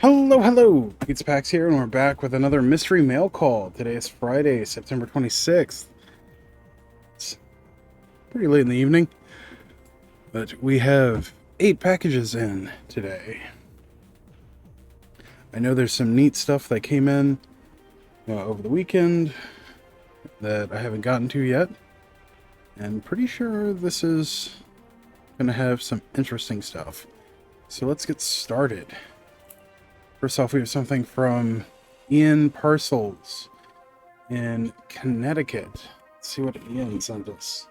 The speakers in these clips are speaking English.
Hello! It's Pax here, and we're back with another mystery mail call. Today is Friday, September 26th. It's pretty late in the evening, but we have 8 packages in today. I know there's some neat stuff that came in over the weekend that I haven't gotten to yet, and pretty sure this is going to have some interesting stuff. So let's get started. First off, we have something from Ian Parcels in Connecticut. Let's see what Ian sent us.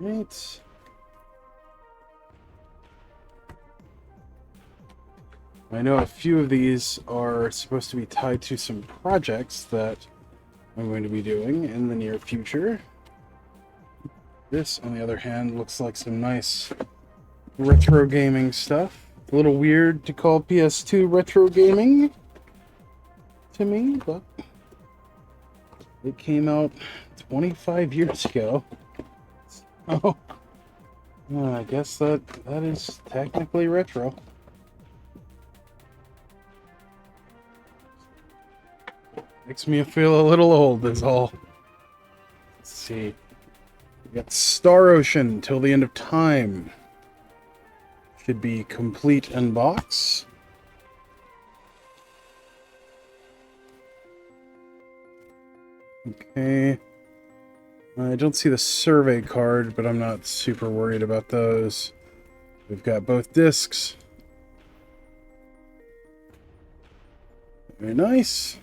Right. I know a few of these are supposed to be tied to some projects that I'm going to be doing in the near future. This, on the other hand, looks like some nice retro gaming stuff. A little weird to call PS2 retro gaming to me, but it came out 25 years ago. So, I guess that is technically retro. Makes me feel a little old, is all. Let's see. We got Star Ocean Till the End of Time. Should be complete in box. Okay. I don't see the survey card, but I'm not super worried about those. We've got both discs. Very nice.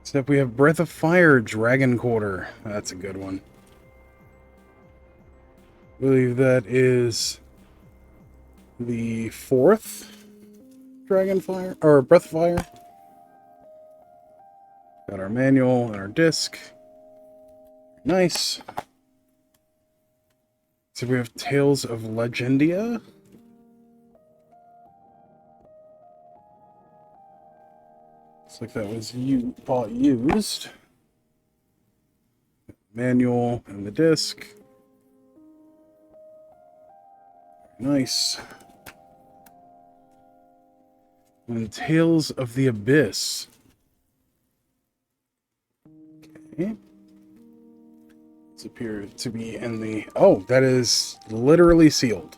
Except we have Breath of Fire Dragon Quarter. That's a good one. I believe that is the 4th Dragonfire, or Breath of Fire. Got our manual and our disc. Nice. So we have Tales of Legendia. Looks like that was bought used. Manual and the disc. Nice. And Tales of the Abyss. Okay. It's appeared to be in the... Oh, that is literally sealed.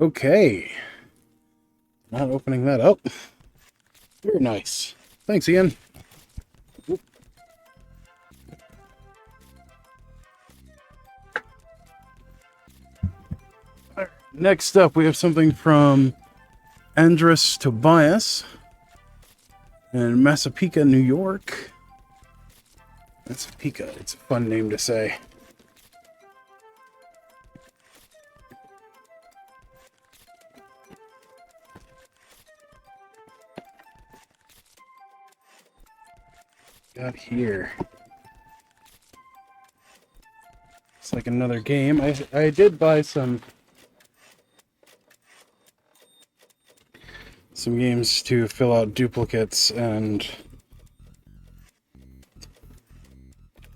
Okay. Not opening that up. Very nice. Thanks, Ian. Next up, we have something from Andres Tobias in Massapequa, New York. Massapequa, it's a fun name to say. Got here. It's like another game. I did buy some games to fill out duplicates and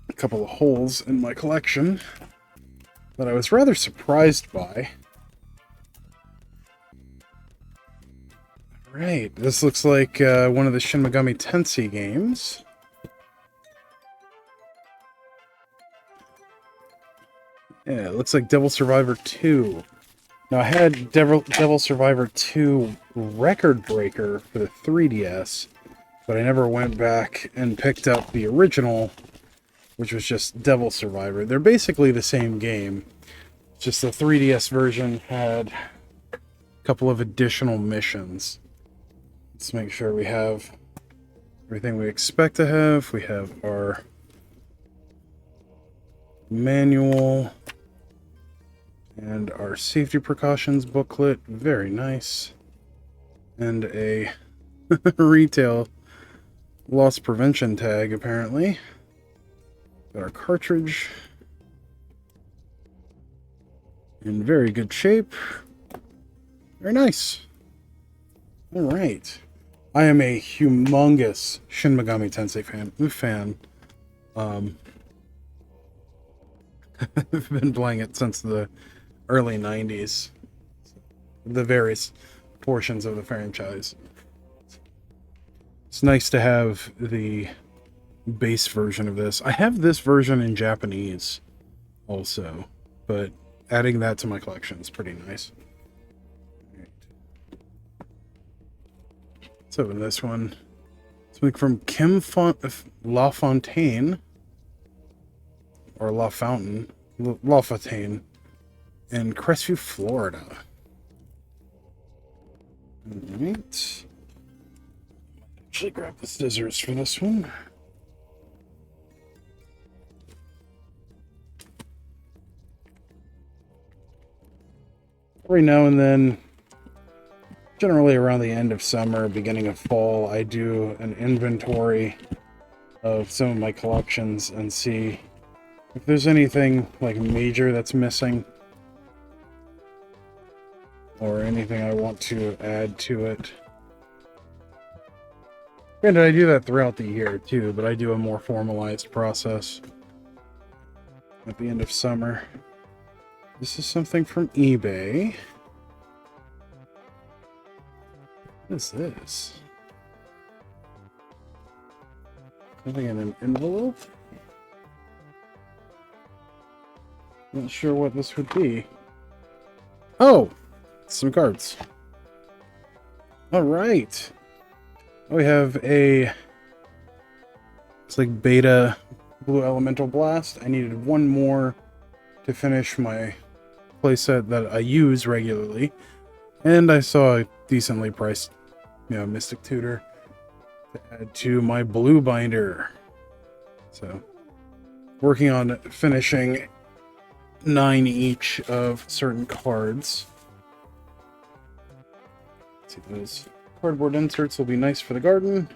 a couple of holes in my collection that I was rather surprised by. Right, this looks like one of the Shin Megami Tensei games. Yeah, it looks like Devil Survivor 2. Now, I had Devil Survivor 2 Record Breaker for the 3DS, but I never went back and picked up the original, which was just Devil Survivor. They're basically the same game, just the 3DS version had a couple of additional missions. Let's make sure we have everything we expect to have. We have our manual and our safety precautions booklet. Very nice. And a retail loss prevention tag, apparently. Got our cartridge in very good shape. Very nice. All right. I am a humongous Shin Megami Tensei fan. I've been playing it since the early 90s. The various portions of the franchise. It's nice to have the base version of this. I have this version in Japanese also, but adding that to my collection is pretty nice. Let's open this one. Something from La Fontaine, or La Fountain, La Fontaine, in Crestview, Florida. Alright. Actually grab the scissors for this one. Every now and then, generally around the end of summer, beginning of fall, I do an inventory of some of my collections and see if there's anything like major that's missing or anything I want to add to it. Granted, I do that throughout the year too, but I do a more formalized process at the end of summer. This is something from eBay. What is this? Something in an envelope? Not sure what this would be. Oh! Some cards. Alright. We have a... It's like beta Blue Elemental Blast. I needed one more to finish my playset that I use regularly. And I saw a decently priced, Mystic Tutor to add to my blue binder. So, working on finishing 9 each of certain cards. Let's see, those cardboard inserts will be nice for the garden.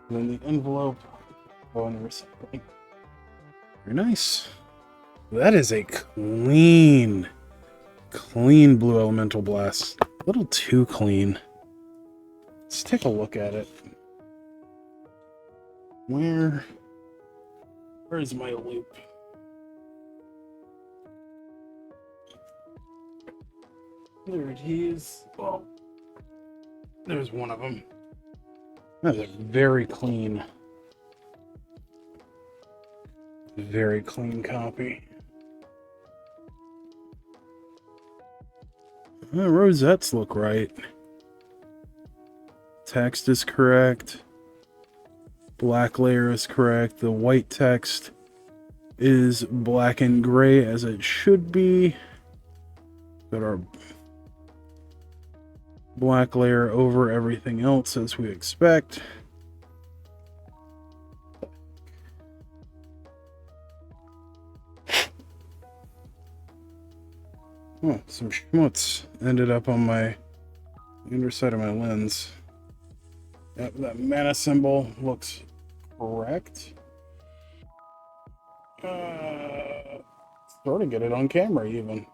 And then the envelope go in the recycling. Very nice. That is a clean Blue Elemental Blast. A little too clean. Let's take a look at it. Where is my loop? There it is. Well, there's one of them. That's a very clean copy. The rosettes look right. Text is correct. Black layer is correct. The white text is black and gray as it should be. Got our black layer over everything else as we expect. Oh, some schmutz ended up on the underside of my lens. Yep, that mana symbol looks correct. Sort of get it on camera even.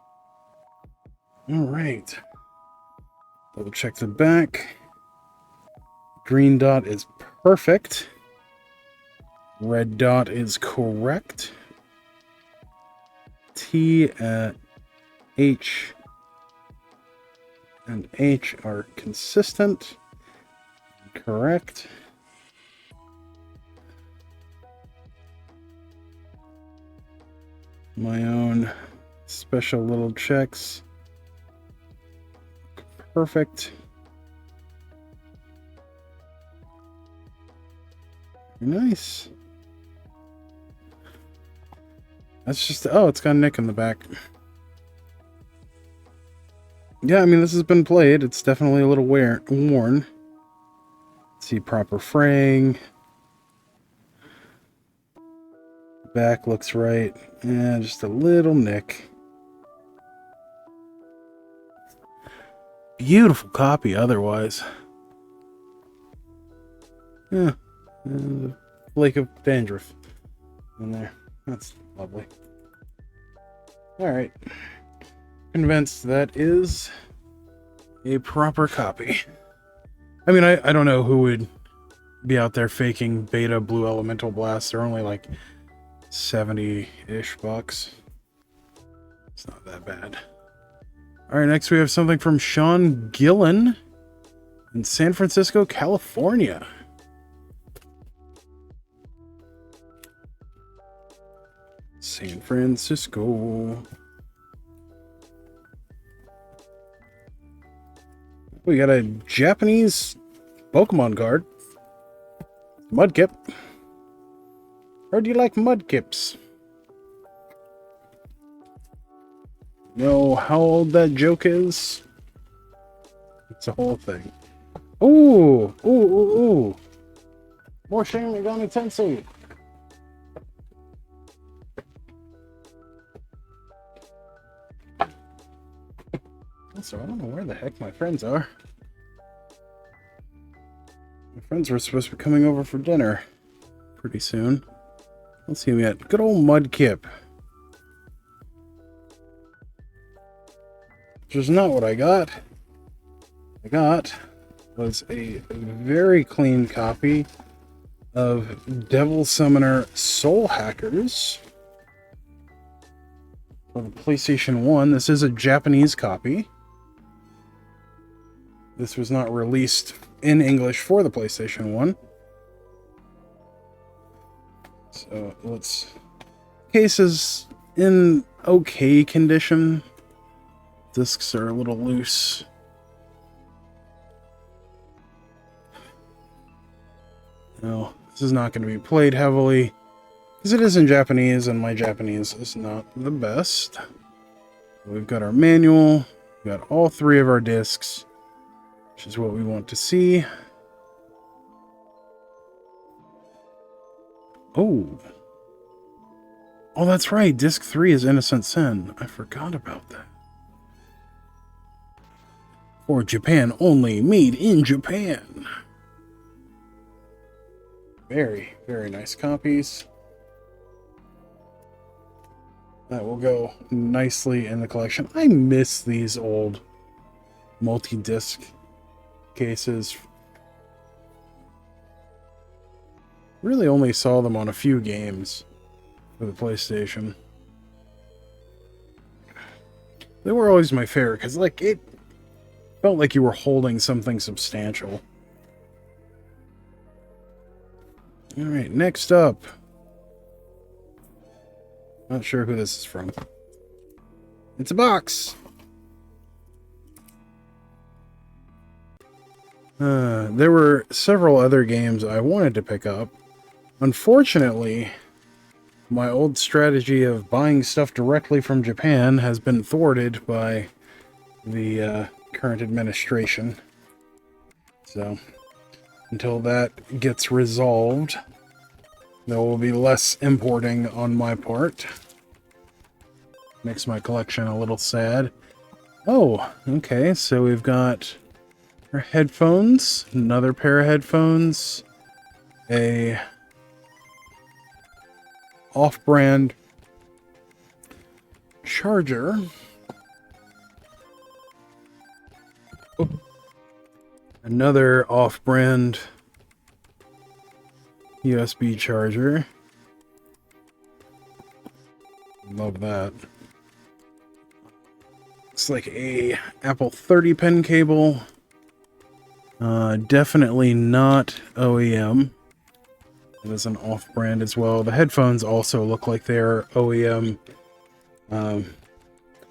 Alright. Double check the back. Green dot is perfect. Red dot is correct. T, H, and H are consistent. Correct. My own special little checks. Perfect. Nice. That's just... Oh, it's got a nick in the back. Yeah, I mean, this has been played. It's definitely a little worn. See, proper fraying. Back looks right. Yeah, just a little nick. Beautiful copy otherwise. Yeah. And a flake of dandruff in there. That's lovely. Alright. Convinced that is a proper copy. I mean, I don't know who would be out there faking beta Blue Elemental Blast. They're only like $70-ish bucks. It's not that bad. All right, next we have something from Sean Gillen in San Francisco, California. San Francisco. We got a Japanese Pokemon card. Mudkip. Or do you like Mudkips? Know how old that joke is? It's a whole thing. Ooh! Ooh, ooh, ooh! More Shin Megami Tensei! So I don't know where the heck my friends are. My friends were supposed to be coming over for dinner pretty soon. Let's see, we got good old Mudkip. Which is not what I got. I got was a very clean copy of Devil Summoner Soul Hackers for the PlayStation 1. This is a Japanese copy. This was not released in English for the PlayStation 1. So let's... Case is in okay condition. Discs are a little loose. No, this is not going to be played heavily, because it is in Japanese, and my Japanese is not the best. We've got our manual, we've got all three of our discs, which is what we want to see. Oh. Oh, that's right, disc 3 is Innocent Sin. I forgot about that. For Japan only, made in Japan. Very, very nice copies. That will go nicely in the collection. I miss these old multi-disc cases. Really only saw them on a few games for the PlayStation. They were always my favorite, because, like, it felt like you were holding something substantial. Alright, next up. Not sure who this is from. It's a box! There were several other games I wanted to pick up. Unfortunately, my old strategy of buying stuff directly from Japan has been thwarted by the current administration. So, until that gets resolved, there will be less importing on my part. Makes my collection a little sad. Oh, okay, so we've got our headphones, another pair of headphones, a off-brand charger. Another off-brand USB charger. Love that. Looks like a Apple 30 pen cable. Definitely not OEM. It is an off-brand as well. The headphones also look like they're OEM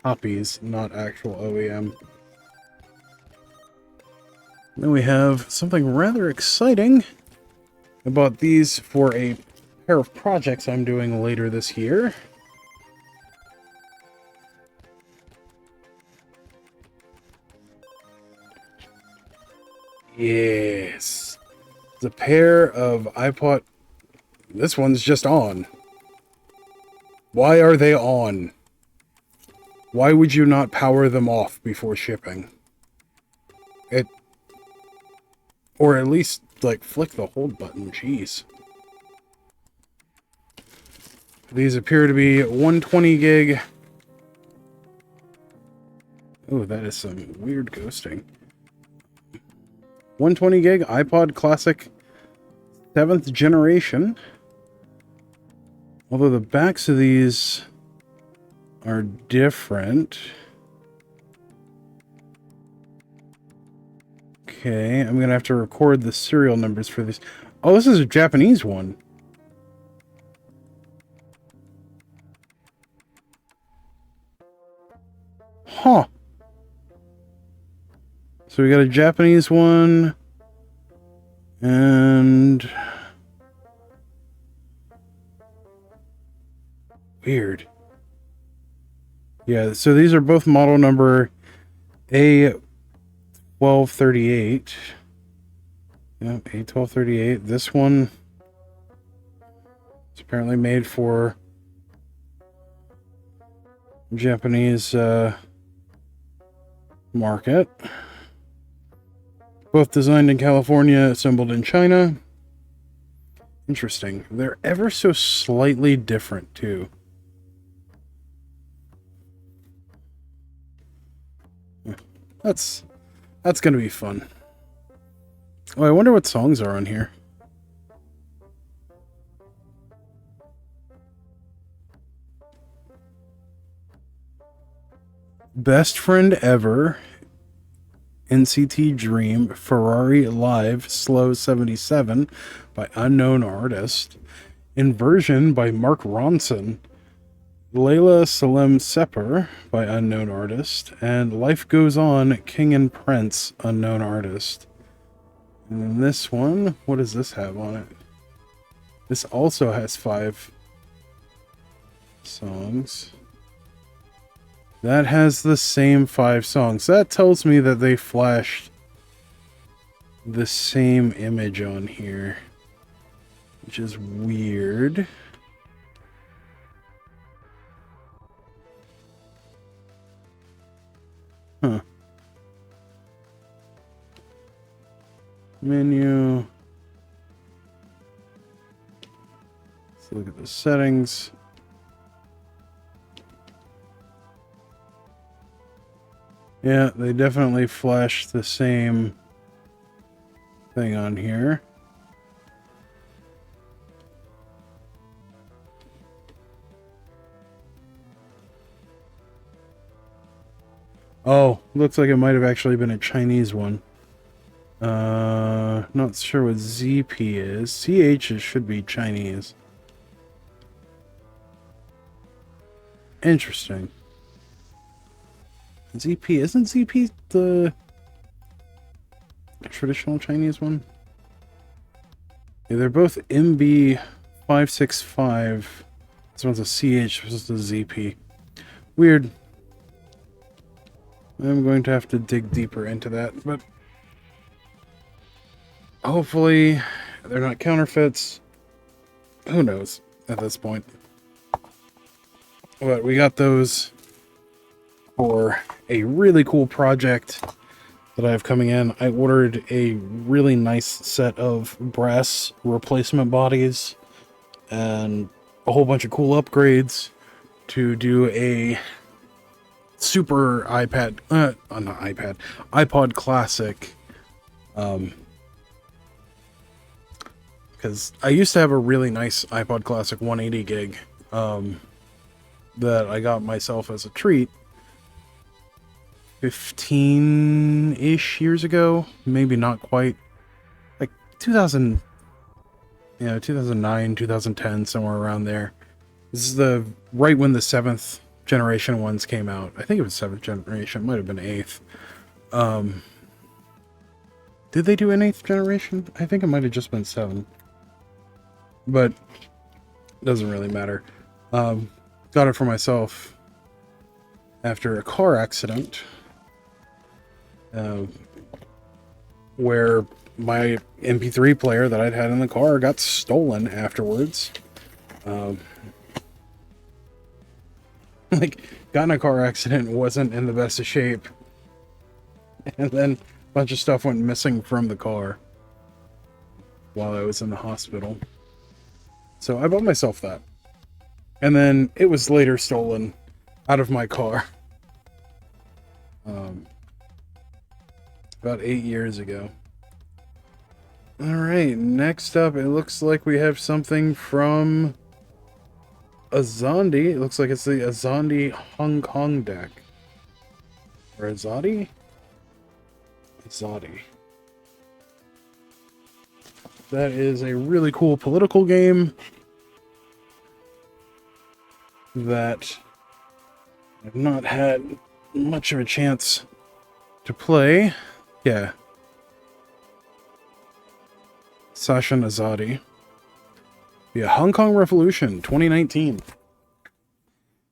copies, not actual OEM. Then we have something rather exciting. I bought these for a pair of projects I'm doing later this year. Yes. It's a pair of iPod. This one's just on. Why are they on? Why would you not power them off before shipping? Or at least, like, flick the hold button. Jeez. These appear to be 120 gig. Oh, that is some weird ghosting. 120 gig iPod Classic 7th generation. Although the backs of these are different. Okay, I'm gonna have to record the serial numbers for these. Oh, this is a Japanese one. Huh. So we got a Japanese one. And... weird. Yeah, so these are both model number A1238. Yeah, A1238. This one is apparently made for Japanese market. Both designed in California, assembled in China. Interesting. They're ever so slightly different, too. That's gonna be fun. Oh, I wonder what songs are on here. Best Friend Ever, NCT Dream, Ferrari Live, Slow 77 by Unknown Artist, Inversion by Mark Ronson, Layla Salem Sepper by Unknown Artist, and Life Goes On, King and Prince, Unknown Artist. And then this one, what does this have on it? This also has 5 songs. That has the same 5 songs. That tells me that they flashed the same image on here, which is weird. Huh. Menu. Let's look at the settings. Yeah, they definitely flash the same thing on here. Oh, looks like it might have actually been a Chinese one. Not sure what ZP is. CH should be Chinese. Interesting. ZP, isn't ZP the traditional Chinese one? Yeah, they're both MB565. This one's a CH, this is a ZP. Weird. I'm going to have to dig deeper into that, but hopefully they're not counterfeits. Who knows at this point. But we got those for a really cool project that I have coming in. I ordered a really nice set of brass replacement bodies and a whole bunch of cool upgrades to do a super iPod Classic. Because I used to have a really nice iPod Classic 180 gig that I got myself as a treat 15-ish years ago, maybe not quite, like 2009, 2010, somewhere around there. This is right when the 7th generation ones came out. I think it was 7th generation, might have been 8th. Did they do an 8th generation? I think it might have just been 7. But it doesn't really matter. Got it for myself after a car accident where my MP3 player that I'd had in the car got stolen afterwards. Like, got in a car accident, wasn't in the best of shape, and then a bunch of stuff went missing from the car while I was in the hospital. So I bought myself that. And then it was later stolen out of my car. About 8 years ago. Alright, next up, it looks like we have something from Azandi. It looks like it's the Azandi Hong Kong deck. Or Azadi? Azadi. That is a really cool political game that I've not had much of a chance to play. Yeah. Sasha Azadi. Yeah, Hong Kong Revolution 2019.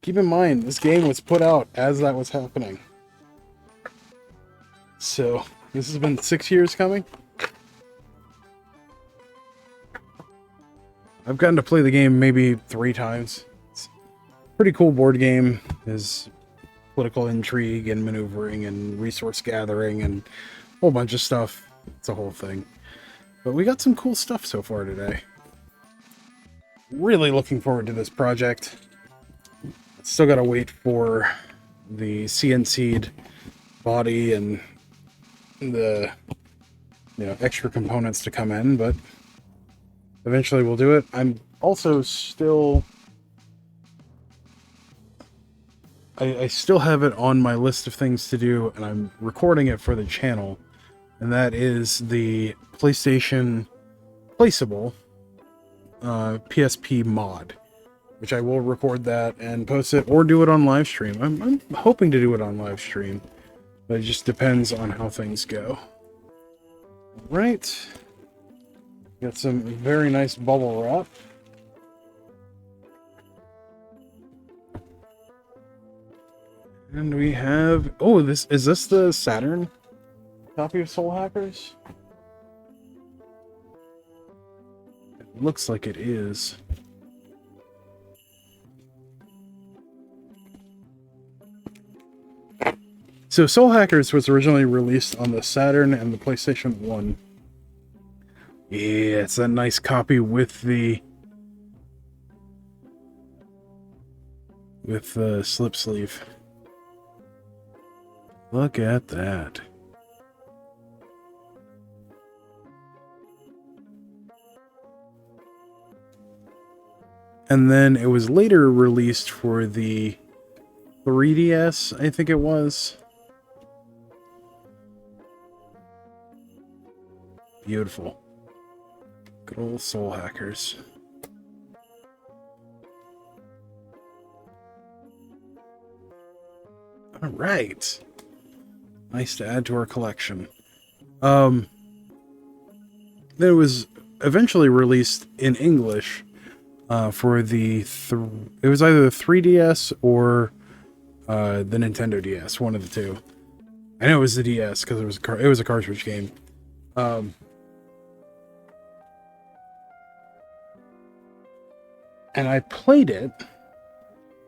Keep in mind, this game was put out as that was happening. So, this has been 6 years coming. I've gotten to play the game maybe 3 times. It's a pretty cool board game. There's political intrigue and maneuvering and resource gathering and a whole bunch of stuff. It's a whole thing. But we got some cool stuff so far today. Really looking forward to this project. Still gotta wait for the CNC'd body and the extra components to come in, but eventually we'll do it. I'm also still I still have it on my list of things to do, and I'm recording it for the channel, and that is the PlayStation Placeable PSP mod, which I will record that and post it or do it on live stream. I'm hoping to do it on live stream, but it just depends on how things go. Right, got some very nice bubble wrap. And we have, oh, is this the Saturn copy of Soul Hackers? It looks like it is. So Soul Hackers was originally released on the Saturn and the PlayStation 1. Yeah, it's that nice copy with the slip sleeve. Look at that. And then it was later released for the 3DS, I think it was. Beautiful. Good old Soul Hackers. All right. Nice to add to our collection. Then it was eventually released in English for the... it was either the 3DS or the Nintendo DS, one of the two. I know it was the DS because it was a cartridge game. And I played it,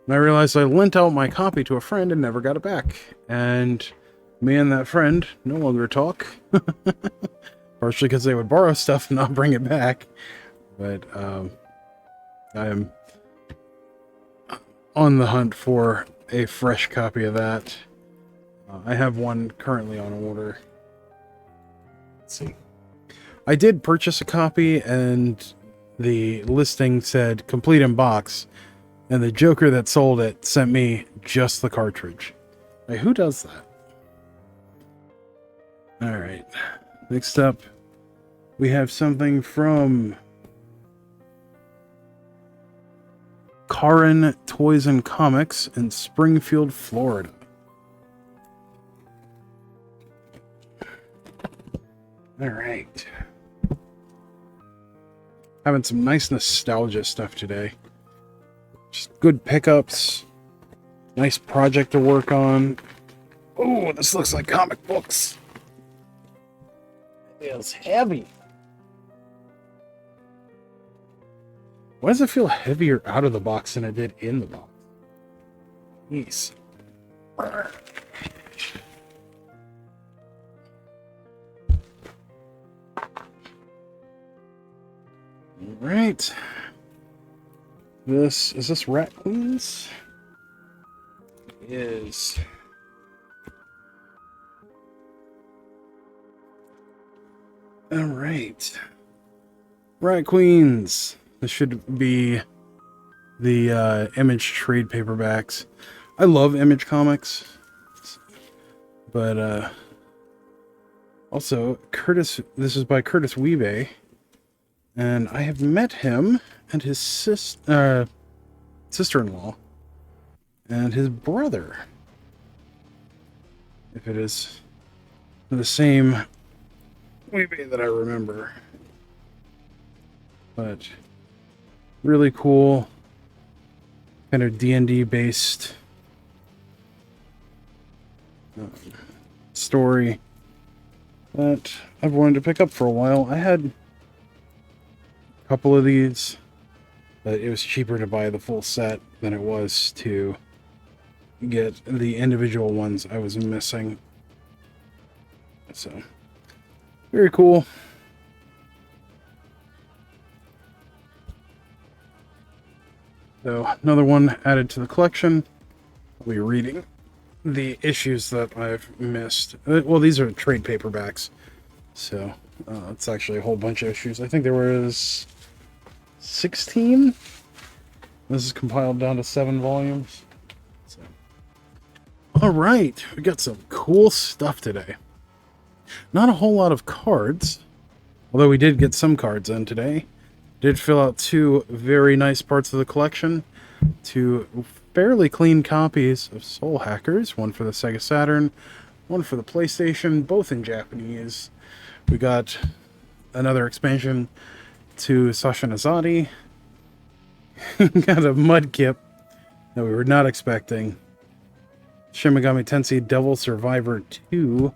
and I realized I lent out my copy to a friend and never got it back. And me and that friend no longer talk. Partially because they would borrow stuff and not bring it back. But I am on the hunt for a fresh copy of that. I have one currently on order. Let's see. I did purchase a copy, and the listing said complete in box, and the joker that sold it sent me just the cartridge. Like, who does that? Alright, next up we have something from Karin Toys and Comics in Springfield, Florida. Alright. Having some nice nostalgia stuff today. Just good pickups. Nice project to work on. Oh, this looks like comic books. It feels heavy. Why does it feel heavier out of the box than it did in the box? Jeez. Right. Is this Rat Queens? It is. Alright. Rat Queens. This should be the Image trade paperbacks. I love Image comics, but also Curtis. This is by Curtis Wiebe, and I have met him and his sister-in-law and his brother. If it is the same Wiebe that I remember, but really cool, kind of D&D based story that I've wanted to pick up for a while. I had a couple of these, but it was cheaper to buy the full set than it was to get the individual ones I was missing. So, very cool. So, another one added to the collection. I'll be reading the issues that I've missed. Well, these are trade paperbacks, so it's actually a whole bunch of issues. I think there was 16. This is compiled down to 7 volumes. So. All right, we got some cool stuff today. Not a whole lot of cards, although we did get some cards in today. Did fill out 2 very nice parts of the collection. 2 fairly clean copies of Soul Hackers, one for the Sega Saturn, one for the PlayStation, both in Japanese. We got another expansion to Sashinazadi. Got a Mudkip that we were not expecting. Shin Megami Tensei Devil Survivor 2.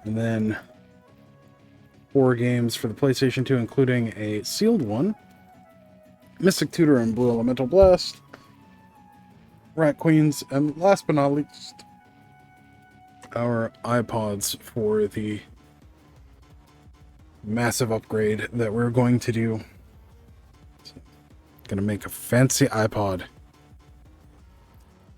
And then 4 games for the PlayStation 2, including a sealed one. Mystic Tutor and Blue Elemental Blast. Rat Queens, and last but not least, our iPods for the massive upgrade that we're going to do. So, gonna make a fancy iPod.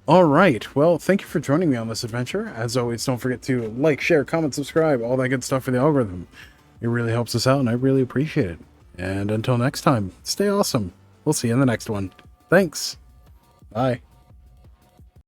Alright, well, thank you for joining me on this adventure. As always, don't forget to like, share, comment, subscribe, all that good stuff for the algorithm. It really helps us out, and I really appreciate it. And until next time, stay awesome. We'll see you in the next one. Thanks. Bye.